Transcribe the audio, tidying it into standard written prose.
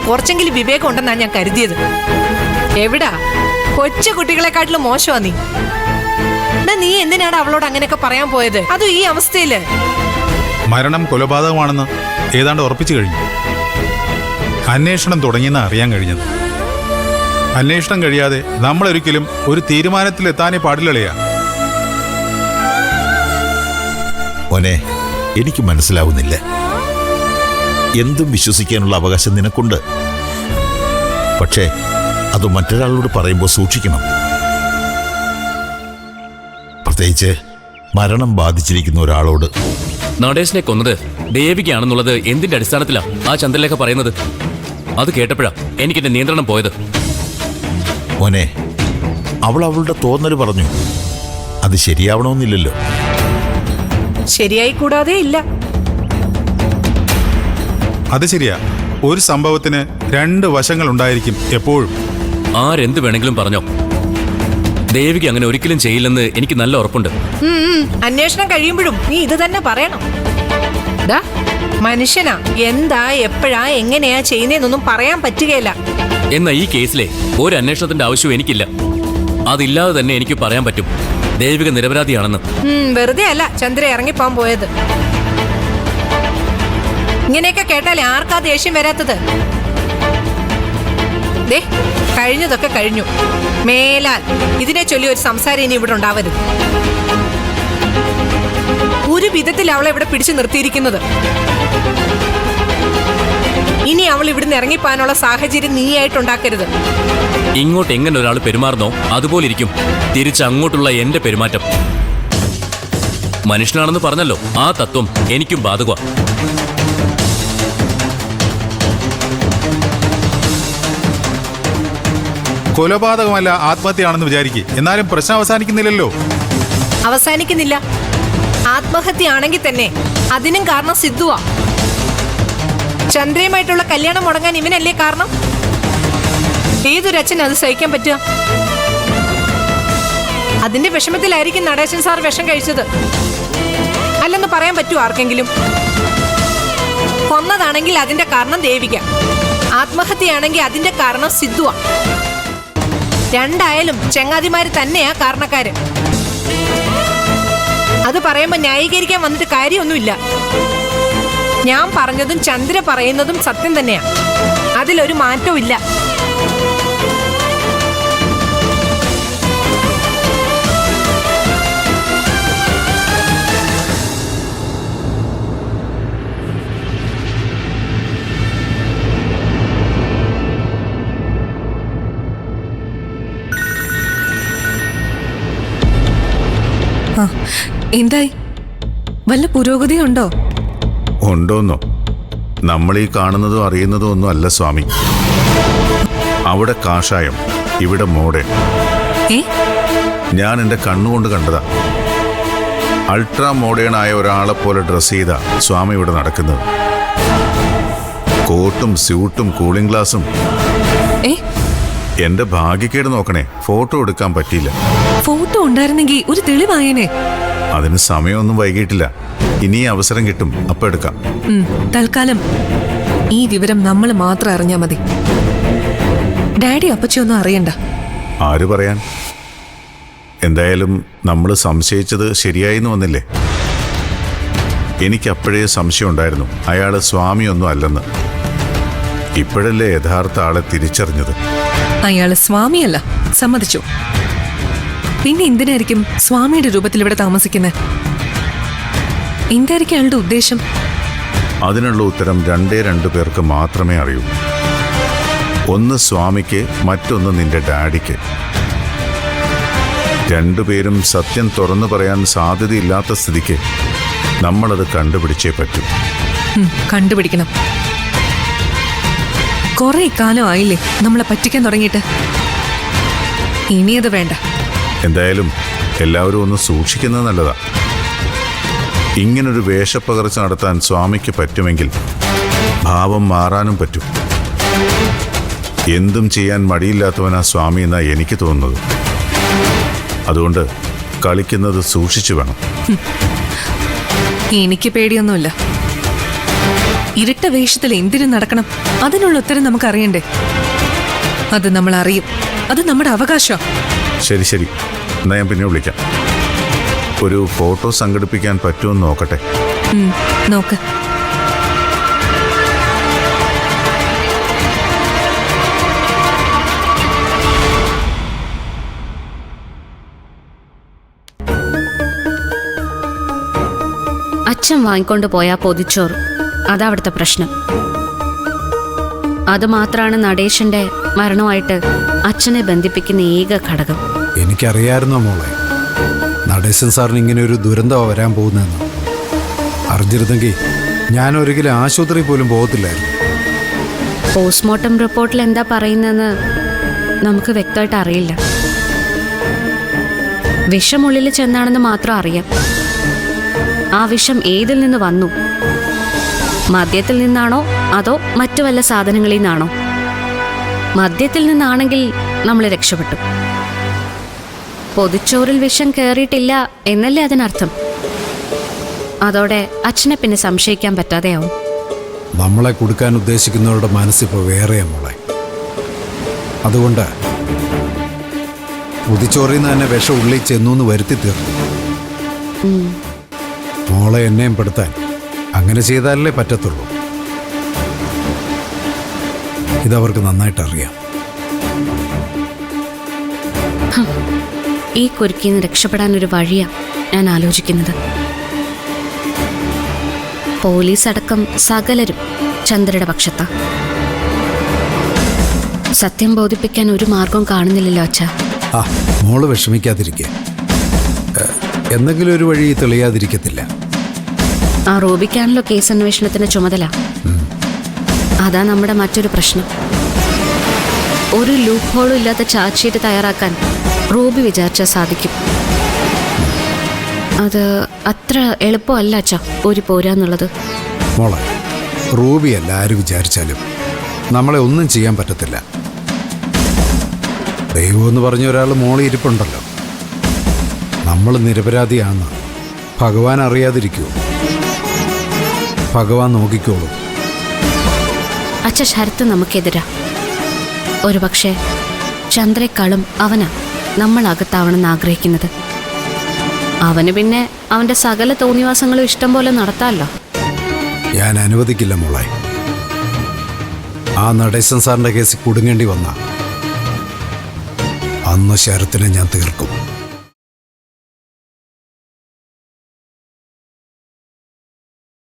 കുറച്ചെങ്കിലും വിവേകം ഉണ്ടെന്നാണ് ഞാൻ കരുതിയത്. എവിടാ, കൊച്ചു കുട്ടികളെക്കാട്ടിലും മോശമാ നീ. നീ എന്തിനാണ് അവളോട് അങ്ങനെയൊക്കെ പറയാൻ പോയത്, അതും ഈ അവസ്ഥയില്? മരണം കൊലപാതകമാണെന്ന് ഏതാണ്ട് ഉറപ്പിച്ചു കഴിഞ്ഞു. അന്വേഷണം തുടങ്ങിയെന്ന് അറിയാൻ കഴിഞ്ഞത്. അന്വേഷണം കഴിയാതെ നമ്മളൊരിക്കലും ഒരു തീരുമാനത്തിലെത്താനേ പാടില്ലളിയാ. മോനെ, എനിക്ക് മനസ്സിലാവുന്നില്ല. എന്തും വിശ്വസിക്കാനുള്ള അവകാശം നിനക്കുണ്ട്. പക്ഷേ അത് മറ്റൊരാളോട് പറയുമ്പോൾ സൂക്ഷിക്കണം. പ്രത്യേകിച്ച് മരണം ബാധിച്ചിരിക്കുന്ന ഒരാളോട്. നടേശനെ കൊന്നത് ദേവികയാണെന്നുള്ളത് എന്തിന്റെ അടിസ്ഥാനത്തിലാ ആ ചന്ദ്രലേഖ പറയുന്നത്? അത് കേട്ടപ്പോഴാ എനിക്കെന്റെ നിയന്ത്രണം പോയത്. മോനെ, അവൾ അവളുടെ തോന്നൽ പറഞ്ഞു. അത് ശരിയാവണമെന്നില്ലല്ലോ. ശരിയായി കൂടാതെ ഇല്ല. അത് ശരിയാ. ഒരു സംഭവത്തിന് രണ്ട് വശങ്ങൾ ഉണ്ടായിരിക്കും എപ്പോഴും. ആരെന്ത് വേണമെങ്കിലും പറഞ്ഞോ, ദേവിക അങ്ങനെ ഒരിക്കലും ചെയ്യില്ലെന്ന് എനിക്ക് നല്ല ഉറപ്പുണ്ട്. അന്വേഷണം കഴിയുമ്പോഴും നീ ഇത് തന്നെ പറയണം. മനുഷ്യനാ, എന്താ എപ്പോഴാ എങ്ങനെയാ ചെയ്യുന്നതെന്നൊന്നും പറയാൻ പറ്റുകയില്ല. എന്നാ ഈ കേസിലെ ഒരു അന്വേഷണത്തിന്റെ ആവശ്യവും എനിക്കില്ല. അതില്ലാതെ തന്നെ എനിക്ക് പറയാൻ പറ്റും ദേവിക നിരപരാധിയാണെന്ന്. വെറുതെ അല്ല ചന്ദ്ര ഇറങ്ങിപ്പോൻ പോയത്. ഇങ്ങനെയൊക്കെ കേട്ടാലേ ആർക്കാ ദേഷ്യം വരാത്തത്? ദേ, കഴിഞ്ഞതൊക്കെ കഴിഞ്ഞു. മേലാൽ ഇതിനെ ചൊല്ലി ഒരു സംസാരം ഇനി ഇവിടെ ഉണ്ടാവരുത്. ഒരു വിധത്തിൽ അവളെ ഇവിടെ പിടിച്ചു നിർത്തിയിരിക്കുന്നത്. ഇനി അവൾ ഇവിടുന്ന് ഇറങ്ങിപ്പോകാനുള്ള സാഹചര്യം നീയായിട്ടുണ്ടാക്കരുത്. ഇങ്ങോട്ട് എങ്ങനെ ഒരാൾ പെരുമാറുന്നോ അതുപോലെ ഇരിക്കും തിരിച്ച് അങ്ങോട്ടുള്ള എന്റെ പെരുമാറ്റം. മനുഷ്യനാണെന്ന് പറഞ്ഞല്ലോ, ആ തത്വം എനിക്കും ബാധക. കൊലപാതകമല്ല, ആത്മഹത്യയാണെന്ന് വിചാരിക്കുക. എന്നാലും പ്രശ്നം അവസാനിക്കുന്നില്ലല്ലോ. അവസാനിക്കുന്നില്ല. ആത്മഹത്യയാണെങ്കിൽ തന്നെ അതിനും കാരണം സിദ്ധുവാ. ചന്ദ്രയുമായിട്ടുള്ള കല്യാണം മുടങ്ങാൻ ഇവനല്ലേ കാരണം? ഏതൊരച്ഛൻ അത് സഹിക്കാൻ പറ്റുക? അതിന്റെ വിഷമത്തിലായിരിക്കും നടേശൻ സാർ വിഷം കഴിച്ചത്. അല്ലെന്ന് പറയാൻ പറ്റുമോ ആർക്കെങ്കിലും? കൊന്നതാണെങ്കിൽ അതിന്റെ കാരണം ദേവിക, ആത്മഹത്യയാണെങ്കിൽ അതിന്റെ കാരണം സിദ്ധുവാ. രണ്ടായാലും ചങ്ങാതിമാര് തന്നെയാ കാരണക്കാര്. അത് പറയുമ്പോ ന്യായീകരിക്കാൻ വന്നിട്ട് കാര്യമൊന്നുമില്ല. ഞാൻ പറഞ്ഞതും ചന്ദ്ര പറയുന്നതും സത്യം തന്നെയാ. അതിലൊരു മാറ്റവും ഇല്ല. എന്തായി? വല്ല പുരോഗതിയുണ്ടോ? ഉണ്ടോന്നോ? നമ്മൾ ഈ കാണുന്നതും അറിയുന്നതും ഒന്നും അല്ല സ്വാമി. അവിടെ കാഷായം, ഇവിടെ മോഡേൺ. ഞാൻ എൻ്റെ കണ്ണുകൊണ്ട് കണ്ടതാ. അൾട്രാ മോഡേൺ ആയ ഒരാളെ പോലെ ഡ്രസ് ചെയ്താ സ്വാമി ഇവിടെ നടക്കുന്നത്. കോട്ടും സ്യൂട്ടും കൂളിംഗ് ഗ്ലാസും. എന്റെ ഭാഗ്യക്കേട് നോക്കണേ, ഫോട്ടോ എടുക്കാൻ പറ്റിയില്ല. ഫോട്ടോ ഉണ്ടായിരുന്നെങ്കിൽ ഒരു തെളിവായനെ. അതിന് സമയമൊന്നും വൈകിട്ടില്ല. ഇനി അവസരം കിട്ടും, അപ്പൊ എടുക്കാം. തൽക്കാലം ഈ വിവരം നമ്മൾ മാത്രം അറിഞ്ഞാ മതി. ഡാഡി അപ്പച്ചൊന്നും അറിയണ്ട. ആര് പറയാൻ? എന്തായാലും നമ്മൾ സംശയിച്ചത് ശരിയായിന്ന് വന്നില്ലേ? എനിക്കപ്പോഴേ സംശയം ഉണ്ടായിരുന്നു അയാള് സ്വാമിയൊന്നും അല്ലെന്ന്. ഇപ്പോഴല്ലേ യഥാർത്ഥ ആളെ തിരിച്ചറിഞ്ഞത്. അയാള് സ്വാമിയല്ല, സമ്മതിച്ചു. പിന്നെ എന്തിനായിരിക്കും സ്വാമിയുടെ രൂപത്തിൽ ഇവിടെ താമസിക്കുന്നത്? എന്തായിരിക്കും അയാളുടെ ഉദ്ദേശം? അതിനുള്ള ഉത്തരം രണ്ടു പേർക്ക് മാത്രമേ അറിയൂ. ഒന്ന് സ്വാമിക്ക്, മറ്റൊന്ന് നിന്റെ ഡാഡിക്ക്. രണ്ടുപേരും സത്യം തുറന്നു പറയാൻ സാധ്യതയില്ലാത്ത സ്ഥിതിക്ക് നമ്മളത് കണ്ടുപിടിച്ചേ പറ്റൂ. കണ്ടുപിടിക്കണം. കുറെ കാലം ആയില്ലേ നമ്മളെ പറ്റിക്കാൻ തുടങ്ങിയിട്ട്. ഇനിയത് വേണ്ട. എന്തായാലും എല്ലാവരും ഒന്ന് സൂക്ഷിക്കുന്നത് നല്ലതാ. ഇങ്ങനൊരു വേഷപ്പകർച്ച നടത്താൻ സ്വാമിക്ക് പറ്റുമെങ്കിൽ ഭാവം മാറാനും പറ്റും. എന്തും ചെയ്യാൻ മടിയില്ലാത്തവനാ സ്വാമി എന്നാ എനിക്ക് തോന്നുന്നത്. അതുകൊണ്ട് കളിക്കുന്നത് സൂക്ഷിച്ചു വേണം. എനിക്ക് പേടിയൊന്നുമില്ല. ഇരട്ട വേഷത്തിൽ എന്തിനു നടക്കണം? അതിനുള്ള ഉത്തരം നമുക്ക് അറിയണ്ടേ? അത് നമ്മൾ അറിയും. അത് നമ്മുടെ അവകാശം. ശരി ശരി, എന്നാ ഞാൻ പിന്നെ വിളിക്കാം. ഒരു ഫോട്ടോ സംഘടിപ്പിക്കാൻ പറ്റുമെന്ന് നോക്കട്ടെ. നോക്ക്. അച്ഛൻ വാങ്ങിക്കൊണ്ട് പോയാ പൊതിച്ചോറ്, അതവിടുത്തെ പ്രശ്നം. അതുമാത്രമാണ് നടേശന്റെ മരണമായിട്ട് അച്ഛനെ ബന്ധിപ്പിക്കുന്ന ഏക ഘടകം. എനിക്കറിയായിരുന്നോ മോളെ, നടേശൻ സാറിന് ഇങ്ങനെ ഒരു ദുരന്തം വരാൻ പോകുന്നതെന്ന്. അറിഞ്ഞിരുന്നെങ്കിൽ ഞാൻ ഒരിക്കലും ആശുപത്രി പോലും പോകത്തില്ലായിരുന്നു. പോസ്റ്റ്മോർട്ടം റിപ്പോർട്ടിൽ എന്താ പറയുന്നതെന്ന് നമുക്ക് വ്യക്തമായിട്ട് അറിയില്ല. വിഷമുള്ളിൽ ചെന്നാണെന്ന് മാത്രം അറിയാം. ആ വിഷം ഏതിൽ നിന്ന് വന്നു? മദ്യത്തിൽ നിന്നാണോ അതോ മറ്റു വല്ല സാധനങ്ങളിൽ നിന്നാണോ? മദ്യത്തിൽ നിന്നാണെങ്കിൽ നമ്മൾ രക്ഷപ്പെട്ടു. പൊതിച്ചോറിൽ വിഷം കയറിയിട്ടില്ല എന്നല്ലേ അതിനർത്ഥം? അതോടെ അച്ഛനെ പിന്നെ സംശയിക്കാൻ പറ്റാതെയാവും. നമ്മളെ കൊടുക്കാൻ ഉദ്ദേശിക്കുന്നവരുടെ മനസ്സിപ്പോൾ വേറെയാ മോളെ. അതുകൊണ്ട് പൊതിച്ചോറിന്ന് തന്നെ വിഷം ഉള്ളിൽ ചെന്നു എന്ന് വരുത്തി തീർന്നു. മോളെ എന്നെയും പെടുത്താൻ അങ്ങനെ ചെയ്താലല്ലേ പറ്റത്തുള്ളൂ. ഇതവർക്ക് നന്നായിട്ട് അറിയാം. ഈ കുരുക്കിൽ നിന്ന് രക്ഷപ്പെടാൻ ഒരു വഴിയാ ഞാൻ ആലോചിക്കുന്നത്. പോലീസ് അടക്കം സകലരും ചന്ദ്രയുടെ പക്ഷത്താ. സത്യം ബോധിപ്പിക്കാൻ ഒരു മാർഗവും കാണുന്നില്ലല്ലോ അച്ഛാ. ആ, മോള് വിഷമിക്കാതിരിക്കുക. എന്തെങ്കിലും ഒരു വഴി തെളിയാതിരിക്കത്തില്ല. ആ റൂബിക്കാണല്ലോ കേസ് അന്വേഷണത്തിന്റെ ചുമതല. അതാ നമ്മുടെ മറ്റൊരു പ്രശ്നം. ഒരു ലൂപ്പ് ഹോളും ഇല്ലാത്ത ചാർജ് ഷീറ്റ് തയ്യാറാക്കാൻ റൂബി വിചാരിച്ചാൽ സാധിക്കും. അത് അത്ര എളുപ്പമല്ല അച്ഛാ ഒരു പോരാന്നുള്ളത്. മോളെ, റൂബി അല്ല ആര് വിചാരിച്ചാലും നമ്മളെ ഒന്നും ചെയ്യാൻ പറ്റത്തില്ല. ദൈവം എന്ന് പറഞ്ഞ ഒരാൾ മോളി ഇരിപ്പുണ്ടല്ലോ. നമ്മൾ നിരപരാധിയാണെന്ന് ഭഗവാൻ അറിയാതിരിക്കുമോ? ഭഗവാൻ നോക്കിക്കോളും. അച്ഛ ശരത്ത് നമുക്കെതിരാ. ഒരുപക്ഷെ ചന്ദ്രേക്കാളും അവനാ നമ്മൾ അകത്താവണമെന്ന് ആഗ്രഹിക്കുന്നത്. അവന് പിന്നെ അവന്റെ സകല തോന്നിവാസങ്ങളും ഇഷ്ടം പോലെ നടത്താമല്ലോ. ഞാൻ അനുവദിക്കില്ല മോളെ. ആ നടേശൻ സാറിന്റെ കേസിൽ കുടുങ്ങേണ്ടി വന്ന അന്ന് ശരത്തിനെ ഞാൻ തീർക്കും.